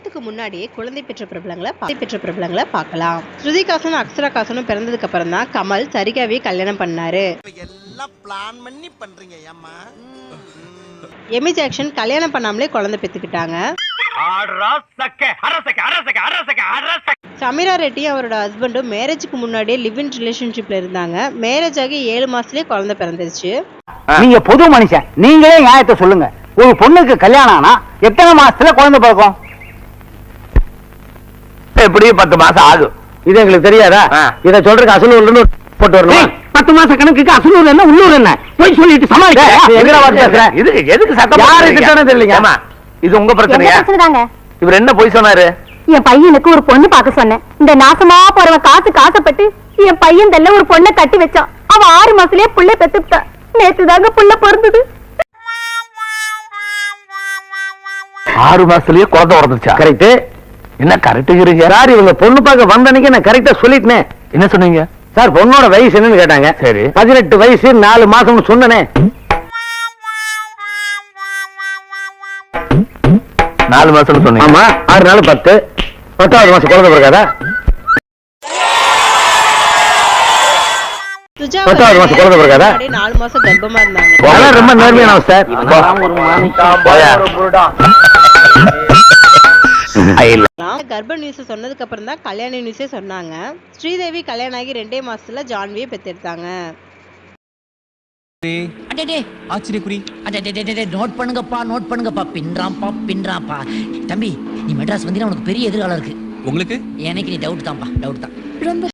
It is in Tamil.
கல்யாணத்துக்கு முன்னாடியே குழந்தை பெற்ற பிரபலங்களை பார்க்கலாம். ஸ்ருதிகாசனும் அக்ஷராகாசனும் பிறந்ததுக்கு அப்புறம் தான் கமல் சரிகாவே கல்யாணம் பண்ணாரு. எமி ஜாக்சன் கல்யாணம் பண்ணாமலே குழந்தை பெற்றுக்கிட்டாங்க. சமீரா ரெட்டியும் அவரோட ஹஸ்பண்டும் மேரேஜுக்கு முன்னாடியே லிவ் இன் ரிலேஷன்ஷிப்ல இருந்தாங்க. மேரேஜ் ஆகி 7 மாசத்துலயே குழந்தை பிறந்துருச்சு. நீங்க பொது மனுஷன், நீங்களே நியாயத்தை சொல்லுங்க. ஒரு பொண்ணுக்கு கல்யாணம் ஆனா எத்தனை மாசத்துல குழந்தை பிறக்கும்? எப்படியும் 10 மாசம் ஆகும். இது எங்களுக்கு தெரியாதா? இதை சொல்றதுக்கு அசலூர்ல போட்டு வரணும். 10 மாச கணக்குக்கு அசலூர் என்ன உள்ளூர் என்ன போய் சொல்லிட்டு சமாளிக்க. இது எதுக்கு சட்டம்? யாரு திட்டணும் தெரியலங்க. இது உங்க பிரச்சனையா? இவர் என்ன போய் சொன்னாரு? என் பையனுக்கு ஒரு பொண்ணு பார்க்க சொன்னேன். இந்த நாசமா போறவன் காசுப்பட்டு என் பையன் தெல்ல ஒரு பொண்ணை கட்டி வச்சான். அவன் 6 மாசத்துலயே புள்ள பெத்துட்டா. நேத்து தாங்க புள்ள பிறந்தது. 6 மாசத்துலயே குழந்தை பிறந்துச்சா? கரெக்ட். என்ன கரெக்டுங்கிறீங்க சார்? இவங்க பொண்ணு பார்க்க வந்த அன்னைக்கு நான் கரெக்டா சொல்லிட்டேன். என்ன சொன்னீங்க சார்? பொண்ணோட வயசு என்னன்னு கேட்டாங்க. சரி, 18 வயசு 4 மாசம்னு சொன்னனே. 4 மாசம் சொன்னீங்க. ஆமா, 6 நாள் 10, 10வது மாசம் குழந்தை பிறக்காதா? 10வது மாசம் குழந்தை பிறக்காதா? 4 மாசம் கர்ப்பமா இருந்தாங்க. ரொம்ப நேர்மையான சார். கர்ப்ப நியூஸ் சொன்னதுக்கு அப்புறம் தான் கல்யாண நியூஸே சொன்னாங்க. ஸ்ரீதேவி கல்யாணம் ஆகி 2 மாசத்துல ஜான்வியை பெற்றெடுத்தாங்க. நோட் பண்ணுங்கப்பா பின்றாம்பா. தம்பி, நீ மெட்ராஸ் வந்தீங்கன்னா உனக்கு பெரிய எதிர்காலம் இருக்கு. உங்களுக்கு எனக்கு நீ டவுட் தான்.